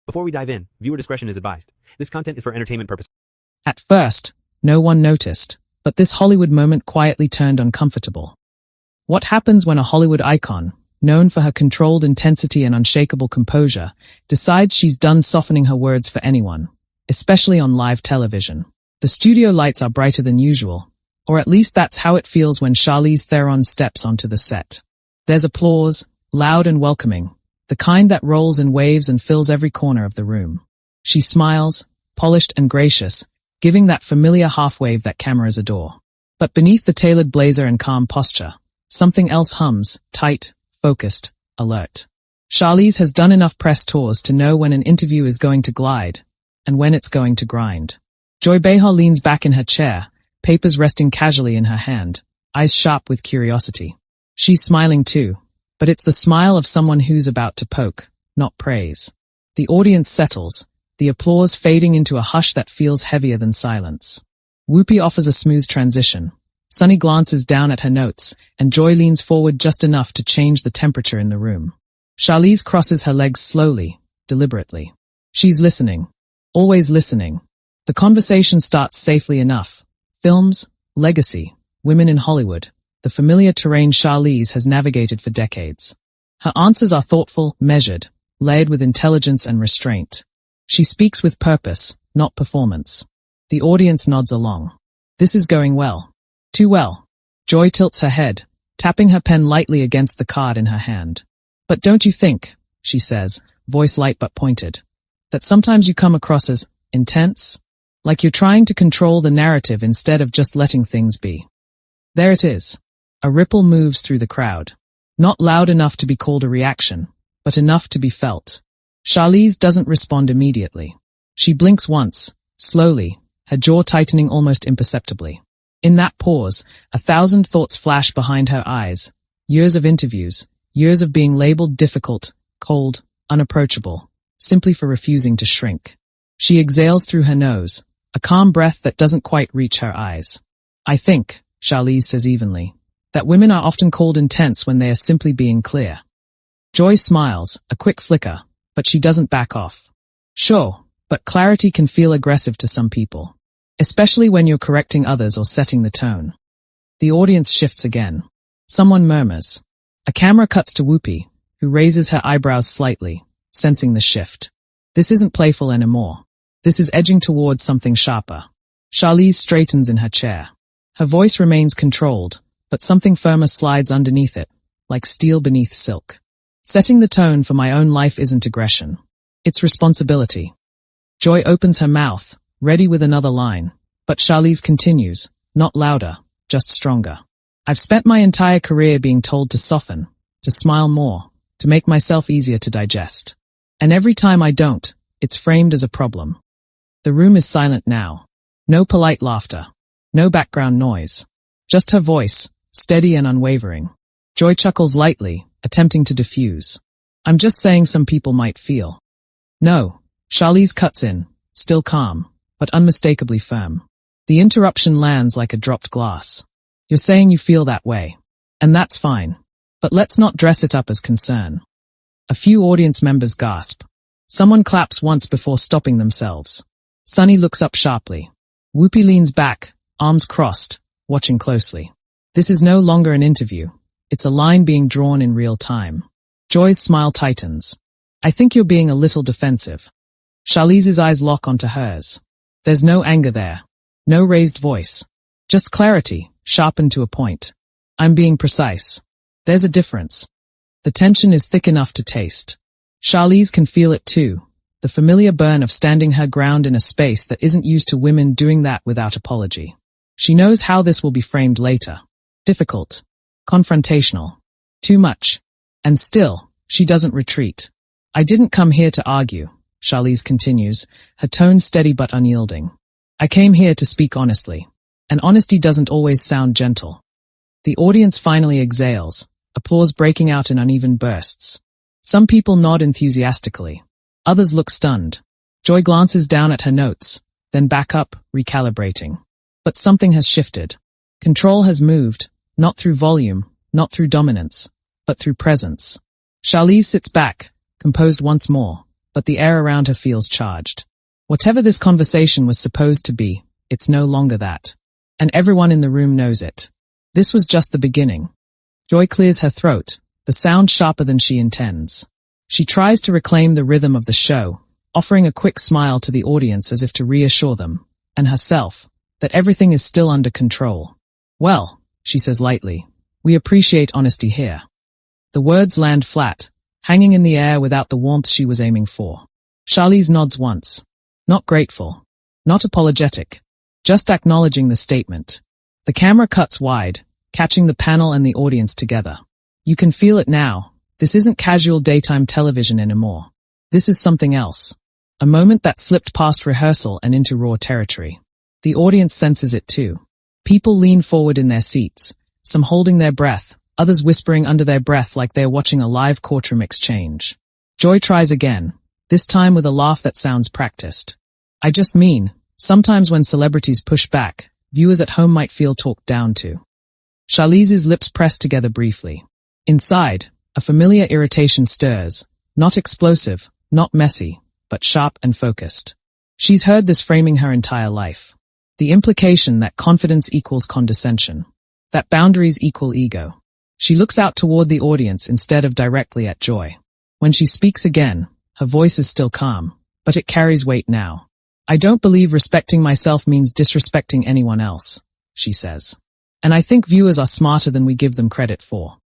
Before we dive in, viewer discretion is advised. This content is for entertainment purposes. At first, no one noticed, but this Hollywood moment quietly turned uncomfortable. What happens when a Hollywood icon, known for her controlled intensity and unshakable composure, decides she's done softening her words for anyone, especially on live television? The studio lights are brighter than usual, or at least that's how it feels when Charlize Theron steps onto the set. There's applause, loud and welcoming, the kind that rolls in waves and fills every corner of the room. She smiles, polished and gracious, giving that familiar half-wave that cameras adore. But beneath the tailored blazer and calm posture, something else hums, tight, focused, alert. Charlize has done enough press tours to know when an interview is going to glide, and when it's going to grind. Joy Behar leans back in her chair, papers resting casually in her hand, eyes sharp with curiosity. She's smiling too, but it's the smile of someone who's about to poke, not praise. The audience settles, the applause fading into a hush that feels heavier than silence. Whoopi offers a smooth transition. Sunny glances down at her notes, and Joy leans forward just enough to change the temperature in the room. Charlize crosses her legs slowly, deliberately. She's listening. Always listening. The conversation starts safely enough. Films, legacy, women in Hollywood, the familiar terrain Charlize has navigated for decades. Her answers are thoughtful, measured, layered with intelligence and restraint. She speaks with purpose, not performance. The audience nods along. This is going well. Too well. Joy tilts her head, tapping her pen lightly against the card in her hand. But don't you think, she says, voice light but pointed, that sometimes you come across as intense? Like you're trying to control the narrative instead of just letting things be. There it is. A ripple moves through the crowd. Not loud enough to be called a reaction, but enough to be felt. Charlize doesn't respond immediately. She blinks once, slowly, her jaw tightening almost imperceptibly. In that pause, 1,000 thoughts flash behind her eyes. Years of interviews, years of being labeled difficult, cold, unapproachable, simply for refusing to shrink. She exhales through her nose, a calm breath that doesn't quite reach her eyes. I think, Charlize says evenly, that women are often called intense when they are simply being clear. Joy smiles, a quick flicker, but she doesn't back off. Sure, but clarity can feel aggressive to some people, especially when you're correcting others or setting the tone. The audience shifts again. Someone murmurs. A camera cuts to Whoopi, who raises her eyebrows slightly, sensing the shift. This isn't playful anymore. This is edging towards something sharper. Charlize straightens in her chair. Her voice remains controlled, but something firmer slides underneath it, like steel beneath silk. Setting the tone for my own life isn't aggression. It's responsibility. Joy opens her mouth, ready with another line, but Charlize continues, not louder, just stronger. I've spent my entire career being told to soften, to smile more, to make myself easier to digest. And every time I don't, it's framed as a problem. The room is silent now. No polite laughter. No background noise. Just her voice, steady and unwavering. Joy chuckles lightly, attempting to diffuse. I'm just saying some people might feel. No, Charlize cuts in, still calm, but unmistakably firm. The interruption lands like a dropped glass. You're saying you feel that way. And that's fine. But let's not dress it up as concern. A few audience members gasp. Someone claps once before stopping themselves. Sunny looks up sharply. Whoopi leans back, arms crossed, watching closely. This is no longer an interview. It's a line being drawn in real time. Joy's smile tightens. I think you're being a little defensive. Charlize's eyes lock onto hers. There's no anger there. No raised voice. Just clarity, sharpened to a point. I'm being precise. There's a difference. The tension is thick enough to taste. Charlize can feel it too. The familiar burn of standing her ground in a space that isn't used to women doing that without apology. She knows how this will be framed later. Difficult. Confrontational. Too much. And still, she doesn't retreat. I didn't come here to argue, Charlize continues, her tone steady but unyielding. I came here to speak honestly. And honesty doesn't always sound gentle. The audience finally exhales, applause breaking out in uneven bursts. Some people nod enthusiastically. Others look stunned. Joy glances down at her notes, then back up, recalibrating. But something has shifted. Control has moved, not through volume, not through dominance, but through presence. Charlize sits back, composed once more, but but the air around her feels charged. Whatever this conversation was supposed to be, it's no longer that. And everyone in the room knows it. This was just the beginning. Joy clears her throat, the sound sharper than she intends. She tries to reclaim the rhythm of the show, offering a quick smile to the audience as if to reassure them, and herself, that everything is still under control. Well, she says lightly, we appreciate honesty here. The words land flat, hanging in the air without the warmth she was aiming for. Charlize nods once. Not grateful. Not apologetic. Just acknowledging the statement. The camera cuts wide, catching the panel and the audience together. You can feel it now. This isn't casual daytime television anymore. This is something else. A moment that slipped past rehearsal and into raw territory. The audience senses it too. People lean forward in their seats, some holding their breath, others whispering under their breath like they're watching a live courtroom exchange. Joy tries again, this time with a laugh that sounds practiced. I just mean, sometimes when celebrities push back, viewers at home might feel talked down to. Charlize's lips press together briefly. Inside, a familiar irritation stirs, not explosive, not messy, but sharp and focused. She's heard this framing her entire life. The implication that confidence equals condescension, that boundaries equal ego. She looks out toward the audience instead of directly at Joy. When she speaks again, her voice is still calm, but it carries weight now. I don't believe respecting myself means disrespecting anyone else, she says. And I think viewers are smarter than we give them credit for.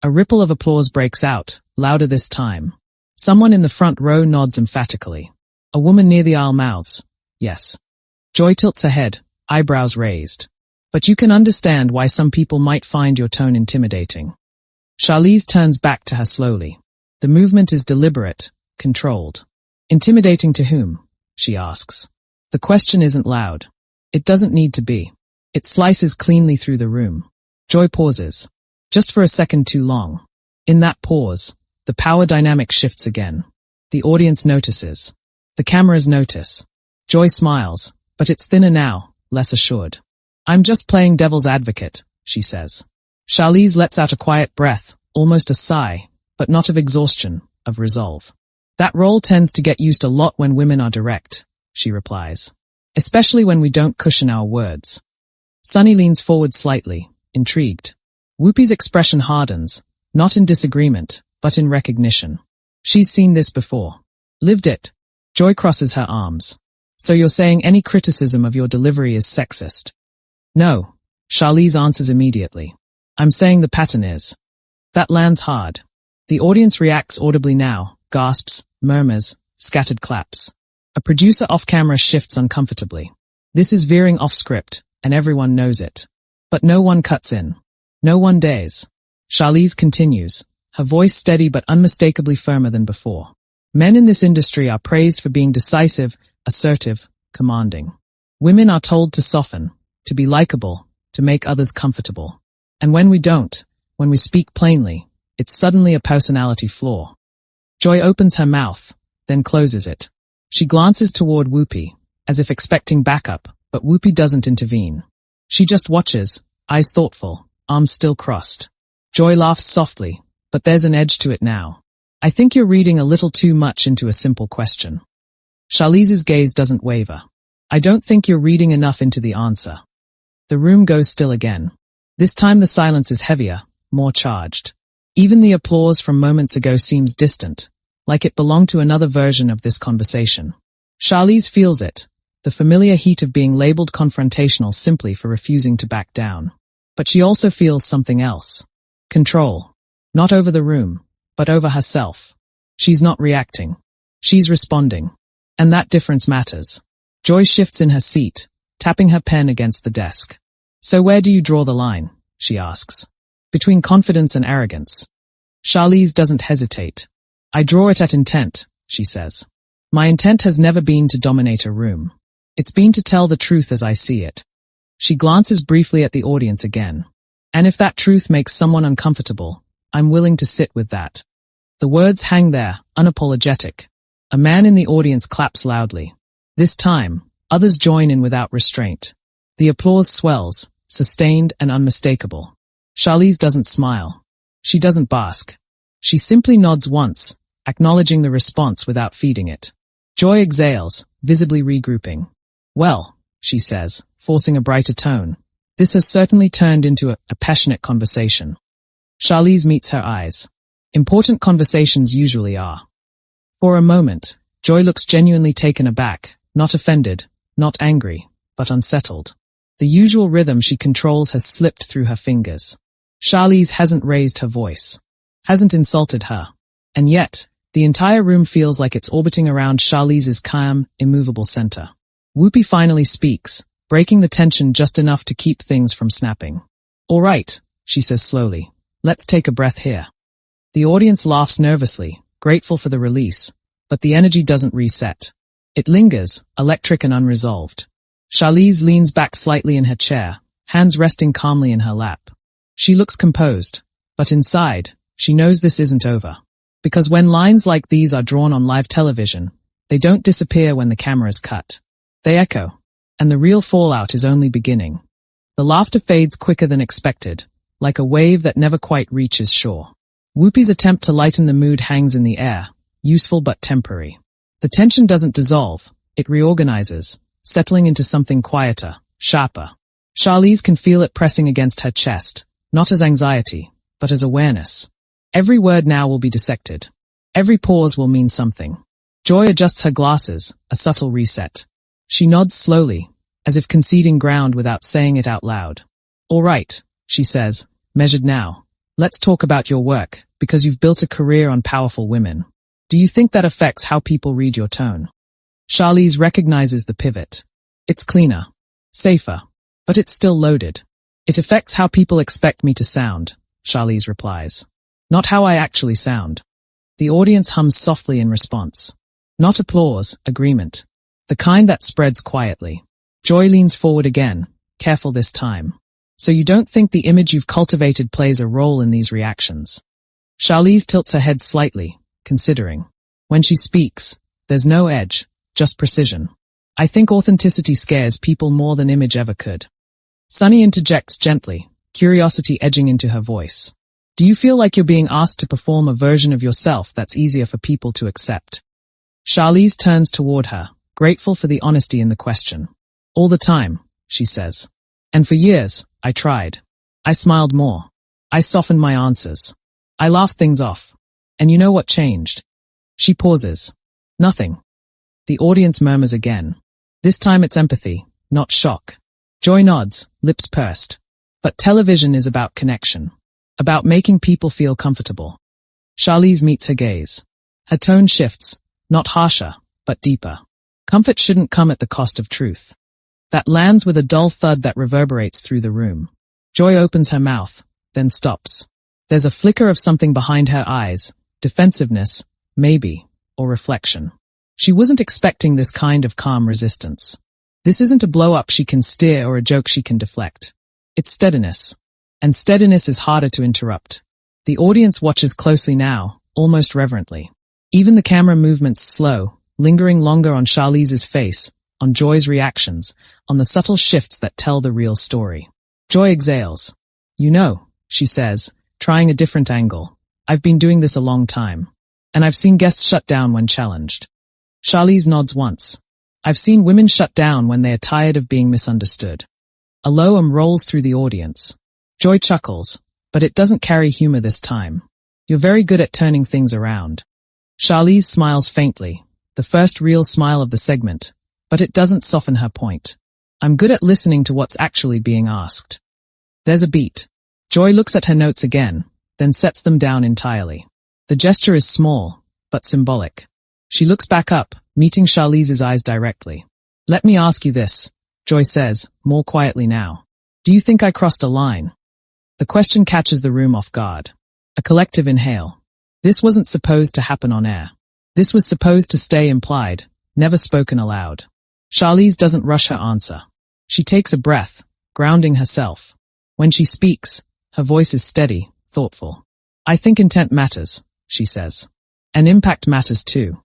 A ripple of applause breaks out, louder this time. Someone in the front row nods emphatically. A woman near the aisle mouths, yes. Joy tilts her head, eyebrows raised. But you can understand why some people might find your tone intimidating. Charlize turns back to her slowly. The movement is deliberate, controlled. Intimidating to whom? She asks. The question isn't loud. It doesn't need to be. It slices cleanly through the room. Joy pauses. Just for a second too long. In that pause, the power dynamic shifts again. The audience notices. The cameras notice. Joy smiles, but it's thinner now, less assured. I'm just playing devil's advocate, she says. Charlize lets out a quiet breath, almost a sigh, but not of exhaustion, of resolve. That role tends to get used a lot when women are direct, she replies. Especially when we don't cushion our words. Sunny leans forward slightly, intrigued. Whoopi's expression hardens, not in disagreement, but in recognition. She's seen this before. Lived it. Joy crosses her arms. So you're saying any criticism of your delivery is sexist? No, Charlize answers immediately. I'm saying the pattern is. That lands hard. The audience reacts audibly now, gasps, murmurs, scattered claps. A producer off-camera shifts uncomfortably. This is veering off script, and everyone knows it. But no one cuts in. No one dares. Charlize continues, her voice steady but unmistakably firmer than before. Men in this industry are praised for being decisive, assertive, commanding. Women are told to soften, to be likable, to make others comfortable. And when we don't, when we speak plainly, it's suddenly a personality flaw. Joy opens her mouth, then closes it. She glances toward Whoopi, as if expecting backup, but Whoopi doesn't intervene. She just watches, eyes thoughtful, arms still crossed. Joy laughs softly, but there's an edge to it now. I think you're reading a little too much into a simple question. Charlize's gaze doesn't waver. I don't think you're reading enough into the answer. The room goes still again. This time the silence is heavier, more charged. Even the applause from moments ago seems distant, like it belonged to another version of this conversation. Charlize feels it, the familiar heat of being labeled confrontational simply for refusing to back down. But she also feels something else. Control. Not over the room, but over herself. She's not reacting. She's responding. And that difference matters. Joy shifts in her seat, tapping her pen against the desk. So where do you draw the line? She asks. Between confidence and arrogance. Charlize doesn't hesitate. I draw it at intent, she says. My intent has never been to dominate a room. It's been to tell the truth as I see it. She glances briefly at the audience again. And if that truth makes someone uncomfortable, I'm willing to sit with that. The words hang there, unapologetic. A man in the audience claps loudly. This time, others join in without restraint. The applause swells, sustained and unmistakable. Charlize doesn't smile. She doesn't bask. She simply nods once, acknowledging the response without feeding it. Joy exhales, visibly regrouping. Well, she says, forcing a brighter tone. This has certainly turned into a passionate conversation. Charlize meets her eyes. Important conversations usually are. For a moment, Joy looks genuinely taken aback, not offended, not angry, but unsettled. The usual rhythm she controls has slipped through her fingers. Charlize hasn't raised her voice, hasn't insulted her. And yet, the entire room feels like it's orbiting around Charlize's calm, immovable center. Whoopi finally speaks, breaking the tension just enough to keep things from snapping. All right, she says slowly. Let's take a breath here. The audience laughs nervously, grateful for the release, but the energy doesn't reset. It lingers, electric and unresolved. Charlize leans back slightly in her chair, hands resting calmly in her lap. She looks composed, but inside, she knows this isn't over. Because when lines like these are drawn on live television, they don't disappear when the camera's cut. They echo, and the real fallout is only beginning. The laughter fades quicker than expected, like a wave that never quite reaches shore. Whoopi's attempt to lighten the mood hangs in the air, useful but temporary. The tension doesn't dissolve, it reorganizes, settling into something quieter, sharper. Charlize can feel it pressing against her chest, not as anxiety, but as awareness. Every word now will be dissected. Every pause will mean something. Joy adjusts her glasses, a subtle reset. She nods slowly, as if conceding ground without saying it out loud. All right, she says, measured now. Let's talk about your work, because you've built a career on powerful women. Do you think that affects how people read your tone? Charlize recognizes the pivot. It's cleaner, safer, but it's still loaded. It affects how people expect me to sound, Charlize replies. Not how I actually sound. The audience hums softly in response. Not applause, agreement. The kind that spreads quietly. Joy leans forward again, careful this time. So you don't think the image you've cultivated plays a role in these reactions? Charlize tilts her head slightly, considering. When she speaks, there's no edge, just precision. I think authenticity scares people more than image ever could. Sunny interjects gently, curiosity edging into her voice. Do you feel like you're being asked to perform a version of yourself that's easier for people to accept? Charlize turns toward her, grateful for the honesty in the question. All the time, she says. And for years, I tried. I smiled more. I softened my answers. I laughed things off. And you know what changed? She pauses. Nothing. The audience murmurs again. This time it's empathy, not shock. Joy nods, lips pursed. But television is about connection. About making people feel comfortable. Charlize meets her gaze. Her tone shifts, not harsher, but deeper. Comfort shouldn't come at the cost of truth. That lands with a dull thud that reverberates through the room. Joy opens her mouth, then stops. There's a flicker of something behind her eyes, defensiveness, maybe, or reflection. She wasn't expecting this kind of calm resistance. This isn't a blow-up she can steer or a joke she can deflect. It's steadiness. And steadiness is harder to interrupt. The audience watches closely now, almost reverently. Even the camera movement's slow, lingering longer on Charlize's face, on Joy's reactions, on the subtle shifts that tell the real story. Joy exhales. You know, she says, trying a different angle. I've been doing this a long time. And I've seen guests shut down when challenged. Charlize nods once. I've seen women shut down when they are tired of being misunderstood. A low rolls through the audience. Joy chuckles, but it doesn't carry humor this time. You're very good at turning things around. Charlize smiles faintly, the first real smile of the segment, but it doesn't soften her point. I'm good at listening to what's actually being asked. There's a beat. Joy looks at her notes again, then sets them down entirely. The gesture is small, but symbolic. She looks back up, meeting Charlize's eyes directly. Let me ask you this, Joy says, more quietly now. Do you think I crossed a line? The question catches the room off guard. A collective inhale. This wasn't supposed to happen on air. This was supposed to stay implied, never spoken aloud. Charlize doesn't rush her answer. She takes a breath, grounding herself. When she speaks, her voice is steady, thoughtful. I think intent matters, she says. And impact matters too.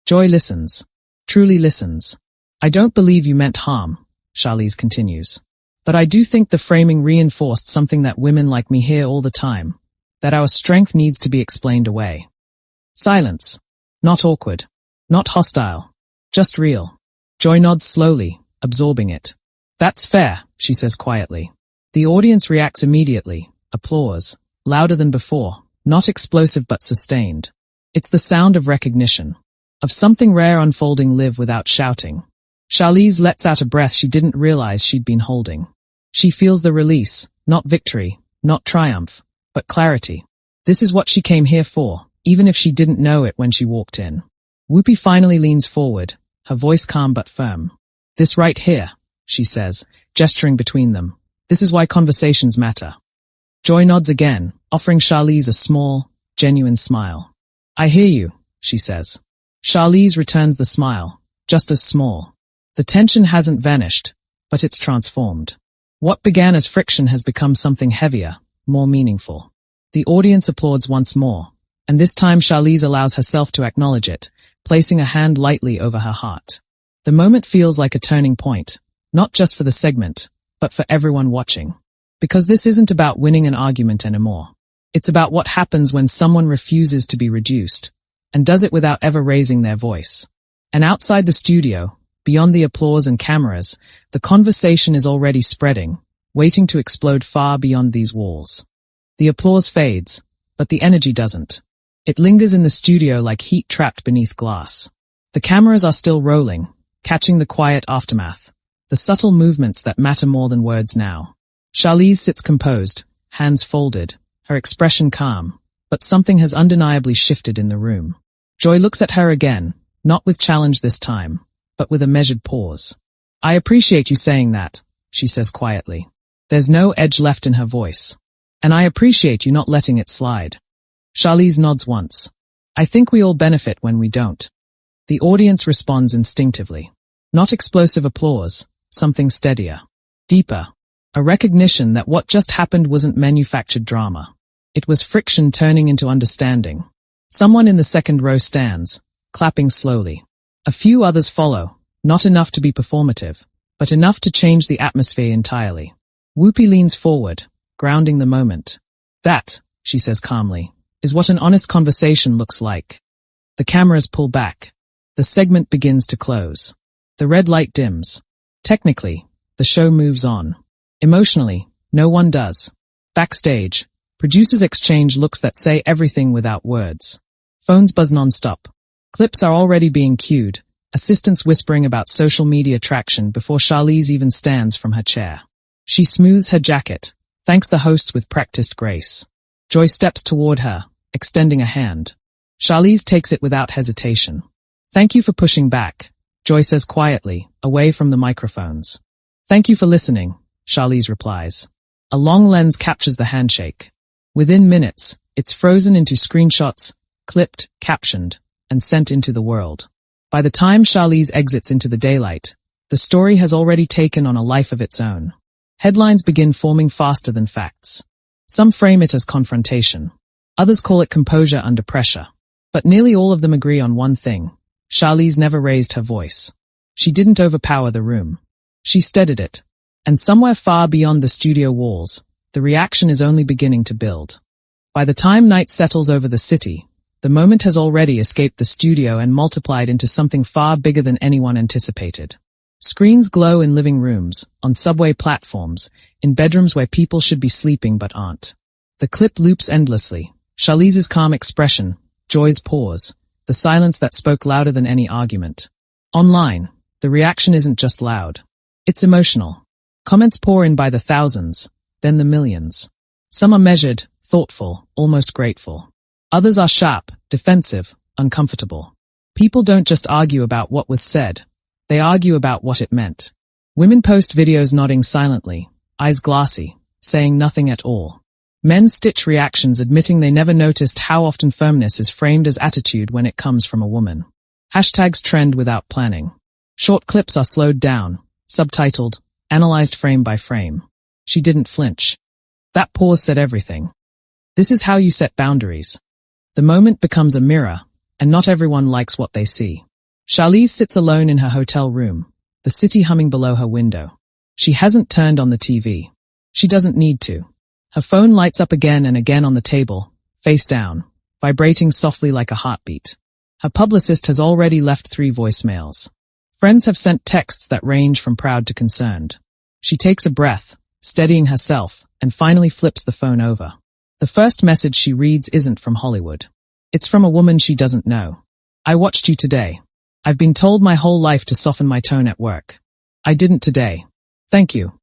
Joy listens. Truly listens. I don't believe you meant harm, Charlize continues. But I do think the framing reinforced something that women like me hear all the time, that our strength needs to be explained away. Silence. Not awkward. Not hostile. Just real. Joy nods slowly, absorbing it. That's fair, she says quietly. The audience reacts immediately. Applause. Louder than before. Not explosive but sustained. It's the sound of recognition. Of something rare unfolding live without shouting. Charlize lets out a breath she didn't realize she'd been holding. She feels the release, not victory, not triumph, but clarity. This is what she came here for, even if she didn't know it when she walked in. Whoopi finally leans forward, her voice calm but firm. This right here, she says, gesturing between them. This is why conversations matter. Joy nods again, offering Charlize a small, genuine smile. I hear you, she says. Charlize returns the smile, just as small. The tension hasn't vanished, but it's transformed. What began as friction has become something heavier, more meaningful. The audience applauds once more, and this time Charlize allows herself to acknowledge it, placing a hand lightly over her heart. The moment feels like a turning point, not just for the segment, but for everyone watching. Because this isn't about winning an argument anymore. It's about what happens when someone refuses to be reduced, and does it without ever raising their voice. And outside the studio, beyond the applause and cameras, the conversation is already spreading, waiting to explode far beyond these walls. The applause fades, but the energy doesn't. It lingers in the studio like heat trapped beneath glass. The cameras are still rolling, catching the quiet aftermath, the subtle movements that matter more than words now. Charlize sits composed, hands folded, her expression calm, but something has undeniably shifted in the room. Joy looks at her again, not with challenge this time, but with a measured pause. I appreciate you saying that, she says quietly. There's no edge left in her voice. And I appreciate you not letting it slide. Charlize nods once. I think we all benefit when we don't. The audience responds instinctively. Not explosive applause, something steadier. Deeper. A recognition that what just happened wasn't manufactured drama. It was friction turning into understanding. Someone in the second row stands, clapping slowly. A few others follow, not enough to be performative, but enough to change the atmosphere entirely. Whoopi leans forward, grounding the moment. That, she says calmly, is what an honest conversation looks like. The cameras pull back. The segment begins to close. The red light dims. Technically, the show moves on. Emotionally, no one does. Backstage, producers exchange looks that say everything without words. Phones buzz non-stop. Clips are already being cued, assistants whispering about social media traction before Charlize even stands from her chair. She smooths her jacket, thanks the hosts with practiced grace. Joy steps toward her, extending a hand. Charlize takes it without hesitation. Thank you for pushing back, Joy says quietly, away from the microphones. Thank you for listening, Charlize replies. A long lens captures the handshake. Within minutes, it's frozen into screenshots, clipped, captioned, and sent into the world. By the time Charlize exits into the daylight, the story has already taken on a life of its own. Headlines begin forming faster than facts. Some frame it as confrontation. Others call it composure under pressure. But nearly all of them agree on one thing. Charlize never raised her voice. She didn't overpower the room. She steadied it. And somewhere far beyond the studio walls, the reaction is only beginning to build. By the time night settles over the city, the moment has already escaped the studio and multiplied into something far bigger than anyone anticipated. Screens glow in living rooms, on subway platforms, in bedrooms where people should be sleeping but aren't. The clip loops endlessly. Charlize's calm expression, Joy's pause, the silence that spoke louder than any argument. Online, the reaction isn't just loud. It's emotional. Comments pour in by the thousands, then the millions. Some are measured, thoughtful, almost grateful. Others are sharp, defensive, uncomfortable. People don't just argue about what was said. They argue about what it meant. Women post videos nodding silently, eyes glassy, saying nothing at all. Men stitch reactions admitting they never noticed how often firmness is framed as attitude when it comes from a woman. Hashtags trend without planning. Short clips are slowed down, subtitled, analyzed frame by frame. She didn't flinch. That pause said everything. This is how you set boundaries. The moment becomes a mirror, and not everyone likes what they see. Charlize sits alone in her hotel room, the city humming below her window. She hasn't turned on the TV. She doesn't need to. Her phone lights up again and again on the table, face down, vibrating softly like a heartbeat. Her publicist has already left 3 voicemails. Friends have sent texts that range from proud to concerned. She takes a breath, steadying herself, and finally flips the phone over. The first message she reads isn't from Hollywood. It's from a woman she doesn't know. I watched you today. I've been told my whole life to soften my tone at work. I didn't today. Thank you.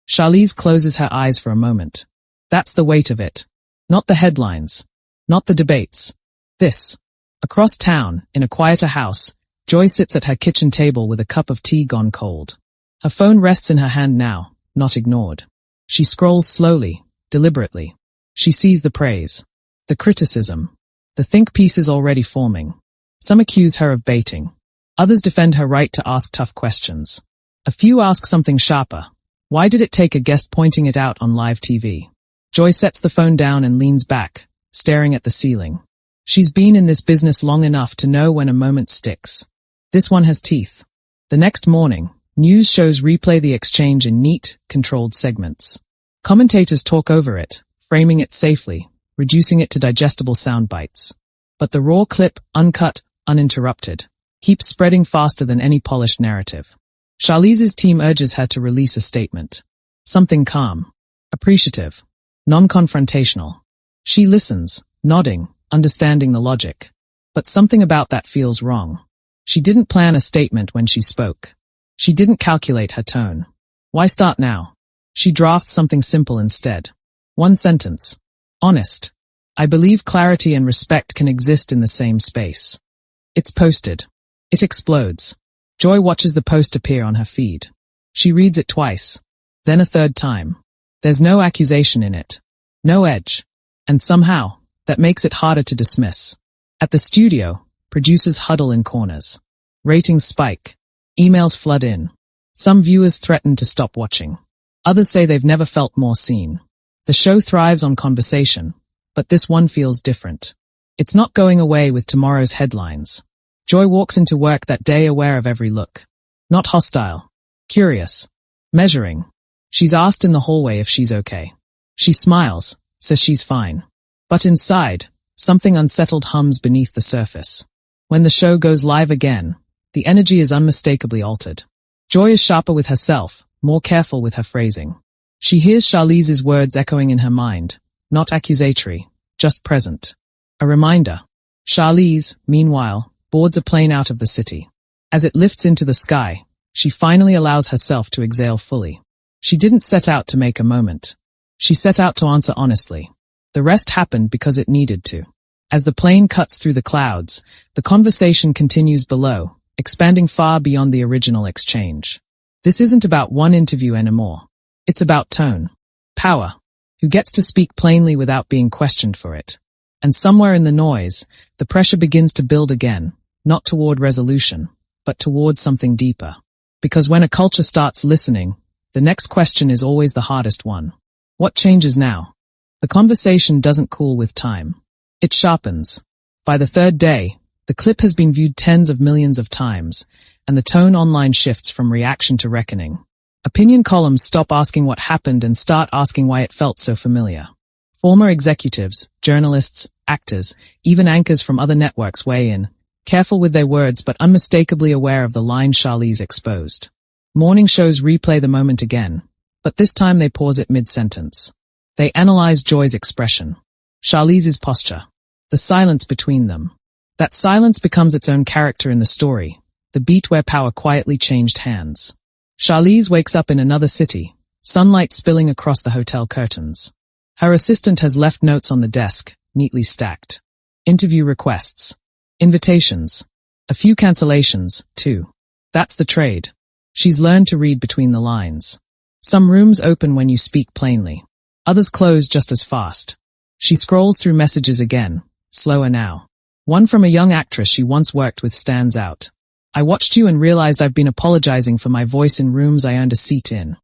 Charlize closes her eyes for a moment. That's the weight of it. Not the headlines. Not the debates. This. Across town, in a quieter house, Joy sits at her kitchen table with a cup of tea gone cold. Her phone rests in her hand now, not ignored. She scrolls slowly, deliberately. She sees the praise, the criticism, the think pieces already forming. Some accuse her of baiting. Others defend her right to ask tough questions. A few ask something sharper. Why did it take a guest pointing it out on live TV? Joy sets the phone down and leans back, staring at the ceiling. She's been in this business long enough to know when a moment sticks. This one has teeth. The next morning, news shows replay the exchange in neat, controlled segments. Commentators talk over it, framing it safely, reducing it to digestible sound bites. But the raw clip, uncut, uninterrupted, keeps spreading faster than any polished narrative. Charlize's team urges her to release a statement. Something calm, appreciative, non-confrontational. She listens, nodding, understanding the logic. But something about that feels wrong. She didn't plan a statement when she spoke. She didn't calculate her tone. Why start now? She drafts something simple instead. One sentence. Honest. I believe clarity and respect can exist in the same space. It's posted. It explodes. Joy watches the post appear on her feed. She reads it twice, then a third time. There's no accusation in it. No edge. And somehow, that makes it harder to dismiss. At the studio, producers huddle in corners. Ratings spike. Emails flood in. Some viewers threaten to stop watching. Others say they've never felt more seen. The show thrives on conversation, but this one feels different. It's not going away with tomorrow's headlines. Joy walks into work that day aware of every look. Not hostile. Curious. Measuring. She's asked in the hallway if she's okay. She smiles, says she's fine. But inside, something unsettled hums beneath the surface. When the show goes live again, the energy is unmistakably altered. Joy is sharper with herself, more careful with her phrasing. She hears Charlize's words echoing in her mind, not accusatory, just present. A reminder. Charlize, meanwhile, boards a plane out of the city. As it lifts into the sky, she finally allows herself to exhale fully. She didn't set out to make a moment. She set out to answer honestly. The rest happened because it needed to. As the plane cuts through the clouds, the conversation continues below, expanding far beyond the original exchange. This isn't about one interview anymore. It's about tone. Power. Who gets to speak plainly without being questioned for it. And somewhere in the noise, the pressure begins to build again, not toward resolution, but toward something deeper. Because when a culture starts listening, the next question is always the hardest one. What changes now? The conversation doesn't cool with time. It sharpens. By the third day, the clip has been viewed tens of millions of times, and the tone online shifts from reaction to reckoning. Opinion columns stop asking what happened and start asking why it felt so familiar. Former executives, journalists, actors, even anchors from other networks weigh in, careful with their words but unmistakably aware of the line Charlize exposed. Morning shows replay the moment again, but this time they pause it mid-sentence. They analyze Joy's expression, Charlize's posture, the silence between them. That silence becomes its own character in the story, the beat where power quietly changed hands. Charlize wakes up in another city, sunlight spilling across the hotel curtains. Her assistant has left notes on the desk, neatly stacked. Interview requests. Invitations. A few cancellations, too. That's the trade. She's learned to read between the lines. Some rooms open when you speak plainly. Others close just as fast. She scrolls through messages again, slower now. One from a young actress she once worked with stands out. I watched you and realized I've been apologizing for my voice in rooms I earned a seat in.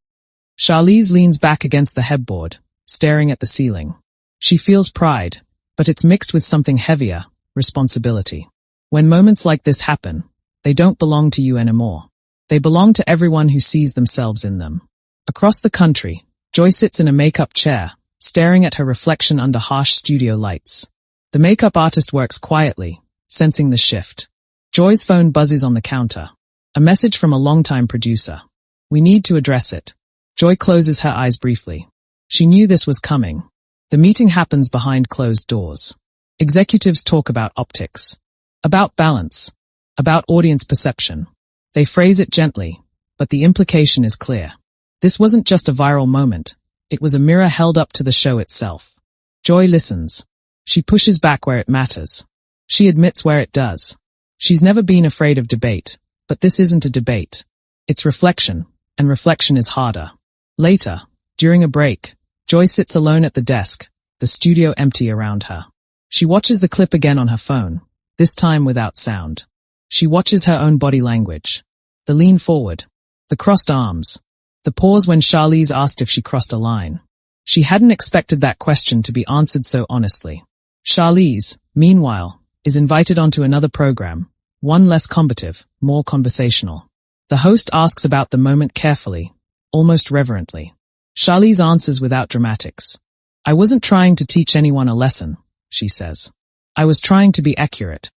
Charlize leans back against the headboard, staring at the ceiling. She feels pride, but it's mixed with something heavier, responsibility. When moments like this happen, they don't belong to you anymore. They belong to everyone who sees themselves in them. Across the country, Joy sits in a makeup chair, staring at her reflection under harsh studio lights. The makeup artist works quietly, sensing the shift. Joy's phone buzzes on the counter. A message from a longtime producer. We need to address it. Joy closes her eyes briefly. She knew this was coming. The meeting happens behind closed doors. Executives talk about optics, about balance, about audience perception. They phrase it gently, but the implication is clear. This wasn't just a viral moment. It was a mirror held up to the show itself. Joy listens. She pushes back where it matters. She admits where it does. She's never been afraid of debate, but this isn't a debate. It's reflection, and reflection is harder. Later, during a break, Joy sits alone at the desk, the studio empty around her. She watches the clip again on her phone, this time without sound. She watches her own body language. The lean forward, the crossed arms, the pause when Charlize asked if she crossed a line. She hadn't expected that question to be answered so honestly. Charlize, meanwhile, is invited onto another program, one less combative, more conversational. The host asks about the moment carefully, almost reverently. Charlize answers without dramatics. I wasn't trying to teach anyone a lesson, she says. I was trying to be accurate.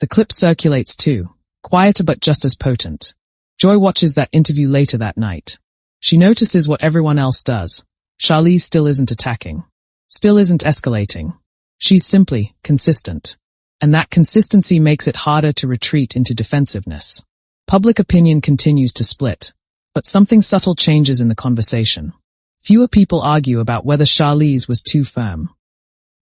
The clip circulates too, quieter but just as potent. Joy watches that interview later that night. She notices what everyone else does. Charlize still isn't attacking. Still isn't escalating. She's simply consistent. And that consistency makes it harder to retreat into defensiveness. Public opinion continues to split, but something subtle changes in the conversation. Fewer people argue about whether Charlize was too firm.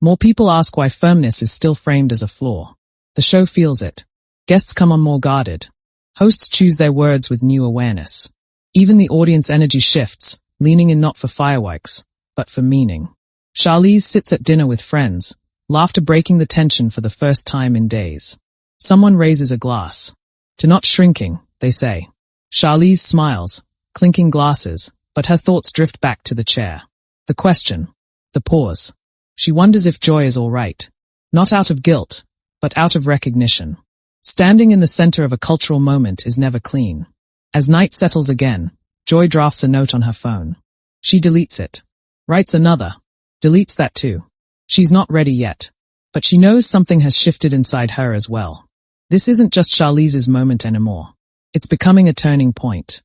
More people ask why firmness is still framed as a flaw. The show feels it. Guests come on more guarded. Hosts choose their words with new awareness. Even the audience energy shifts, leaning in not for fireworks, but for meaning. Charlize sits at dinner with friends, laughter breaking the tension for the first time in days. Someone raises a glass. To not shrinking, they say. Charlize smiles, clinking glasses, but her thoughts drift back to the chair. The question. The pause. She wonders if Joy is all right. Not out of guilt, but out of recognition. Standing in the center of a cultural moment is never clean. As night settles again, Joy drafts a note on her phone. She deletes it. Writes another. Deletes that too. She's not ready yet. But she knows something has shifted inside her as well. This isn't just Charlize's moment anymore. It's becoming a turning point.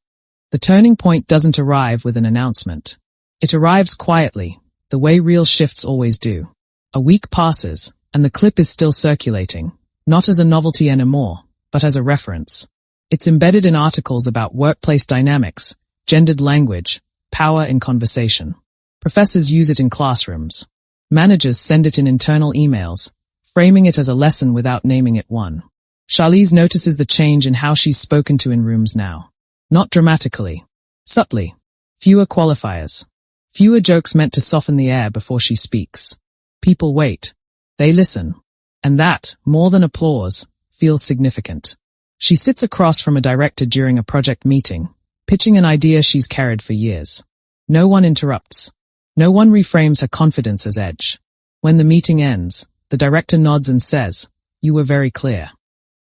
The turning point doesn't arrive with an announcement. It arrives quietly, the way real shifts always do. A week passes, and the clip is still circulating, not as a novelty anymore, but as a reference. It's embedded in articles about workplace dynamics, gendered language, power in conversation. Professors use it in classrooms. Managers send it in internal emails, framing it as a lesson without naming it one. Charlize notices the change in how she's spoken to in rooms now. Not dramatically. Subtly. Fewer qualifiers. Fewer jokes meant to soften the air before she speaks. People wait. They listen. And that, more than applause, feels significant. She sits across from a director during a project meeting, pitching an idea she's carried for years. No one interrupts. No one reframes her confidence as edge. When the meeting ends, the director nods and says, "You were very clear."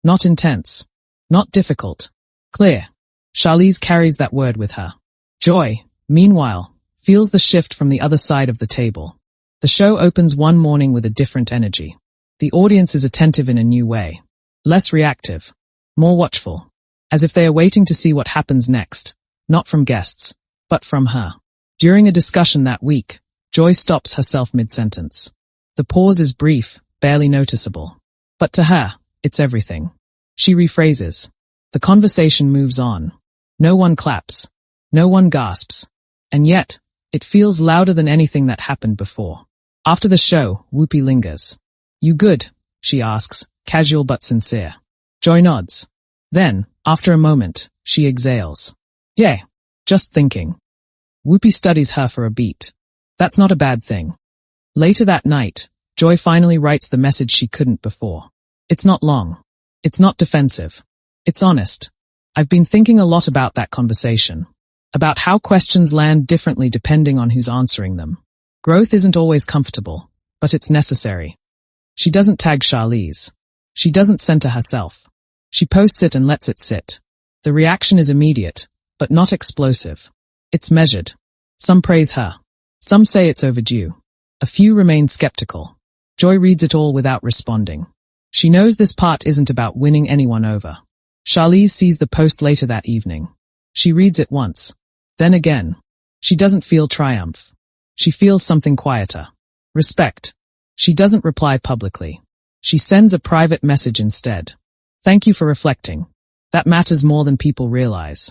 Not intense. Not difficult. Clear. Charlize carries that word with her. Joy, meanwhile, feels the shift from the other side of the table. The show opens one morning with a different energy. The audience is attentive in a new way. Less reactive. More watchful. As if they are waiting to see what happens next. Not from guests, but from her. During a discussion that week, Joy stops herself mid-sentence. The pause is brief, barely noticeable. But to her, it's everything. She rephrases. The conversation moves on. No one claps. No one gasps. And yet, it feels louder than anything that happened before. After the show, Whoopi lingers. "You good?" she asks, casual but sincere. Joy nods. Then, after a moment, she exhales. "Yeah, just thinking." Whoopi studies her for a beat. That's not a bad thing. Later that night, Joy finally writes the message she couldn't before. It's not long. It's not defensive. It's honest. I've been thinking a lot about that conversation. About how questions land differently depending on who's answering them. Growth isn't always comfortable, but it's necessary. She doesn't tag Charlize. She doesn't center herself. She posts it and lets it sit. The reaction is immediate, but not explosive. It's measured. Some praise her. Some say it's overdue. A few remain skeptical. Joy reads it all without responding. She knows this part isn't about winning anyone over. Charlize sees the post later that evening. She reads it once. Then again. She doesn't feel triumph. She feels something quieter. Respect. She doesn't reply publicly. She sends a private message instead. Thank you for reflecting. That matters more than people realize.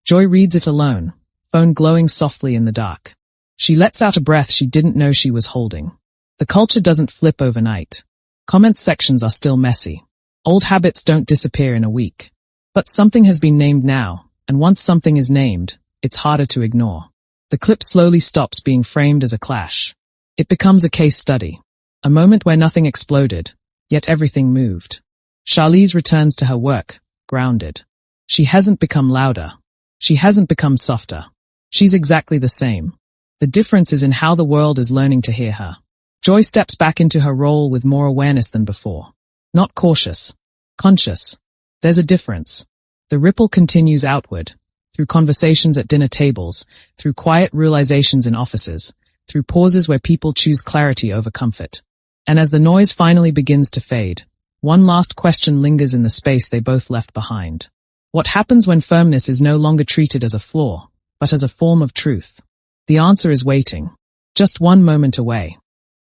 Joy reads it alone, phone glowing softly in the dark. She lets out a breath she didn't know she was holding. The culture doesn't flip overnight. Comment sections are still messy. Old habits don't disappear in a week. But something has been named now, and once something is named, it's harder to ignore. The clip slowly stops being framed as a clash. It becomes a case study. A moment where nothing exploded, yet everything moved. Charlize returns to her work, grounded. She hasn't become louder. She hasn't become softer. She's exactly the same. The difference is in how the world is learning to hear her. Joy steps back into her role with more awareness than before. Not cautious. Conscious. There's a difference. The ripple continues outward, through conversations at dinner tables, through quiet realizations in offices, through pauses where people choose clarity over comfort. And as the noise finally begins to fade, one last question lingers in the space they both left behind. What happens when firmness is no longer treated as a flaw, but as a form of truth? The answer is waiting. Just one moment away.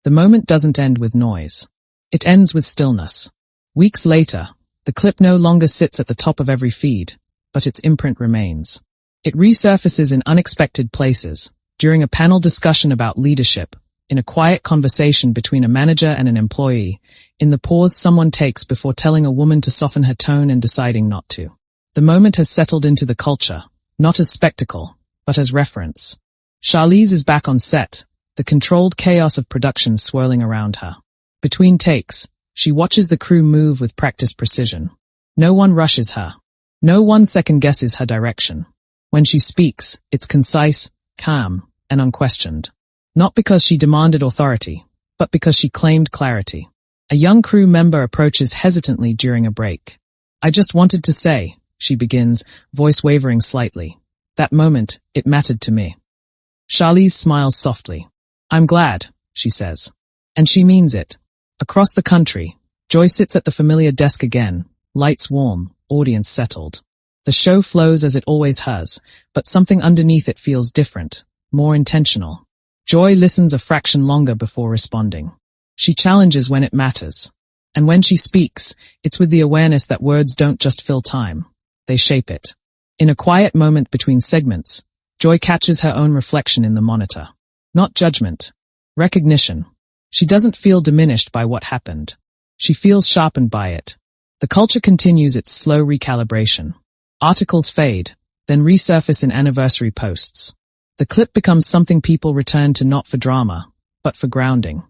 The moment doesn't end with noise. It ends with stillness. Weeks later, the clip no longer sits at the top of every feed, but its imprint remains. It resurfaces in unexpected places, during a panel discussion about leadership, in a quiet conversation between a manager and an employee, in the pause someone takes before telling a woman to soften her tone and deciding not to. The moment has settled into the culture, not as spectacle, but as reference. Charlize is back on set, the controlled chaos of production swirling around her. Between takes, she watches the crew move with practiced precision. No one rushes her. No one second-guesses her direction. When she speaks, it's concise, calm, and unquestioned. Not because she demanded authority, but because she claimed clarity. A young crew member approaches hesitantly during a break. I just wanted to say, she begins, voice wavering slightly. That moment, it mattered to me. Charlize smiles softly. I'm glad, she says. And she means it. Across the country, Joy sits at the familiar desk again, lights warm, audience settled. The show flows as it always has, but something underneath it feels different, more intentional. Joy listens a fraction longer before responding. She challenges when it matters. And when she speaks, it's with the awareness that words don't just fill time. They shape it. In a quiet moment between segments, Joy catches her own reflection in the monitor. Not judgment. Recognition. She doesn't feel diminished by what happened. She feels sharpened by it. The culture continues its slow recalibration. Articles fade, then resurface in anniversary posts. The clip becomes something people return to not for drama, but for grounding.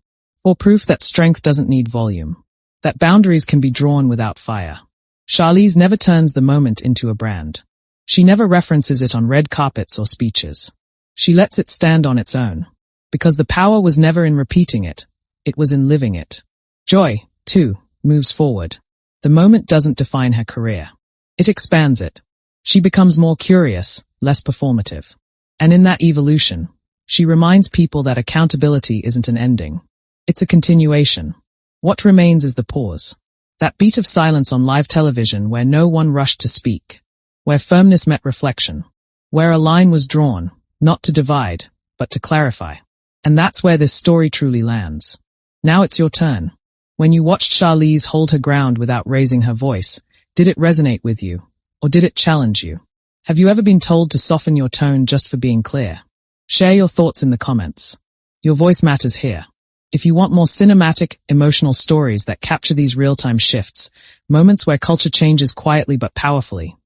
For proof that strength doesn't need volume. That boundaries can be drawn without fire. Charlize never turns the moment into a brand. She never references it on red carpets or speeches. She lets it stand on its own. Because the power was never in repeating it. It was in living it. Joy, too, moves forward. The moment doesn't define her career. It expands it. She becomes more curious, less performative. And in that evolution, she reminds people that accountability isn't an ending. It's a continuation. What remains is the pause. That beat of silence on live television where no one rushed to speak. Where firmness met reflection. Where a line was drawn, not to divide, but to clarify. And that's where this story truly lands. Now it's your turn. When you watched Charlize hold her ground without raising her voice, did it resonate with you? Or did it challenge you? Have you ever been told to soften your tone just for being clear? Share your thoughts in the comments. Your voice matters here. If you want more cinematic, emotional stories that capture these real-time shifts, moments where culture changes quietly but powerfully,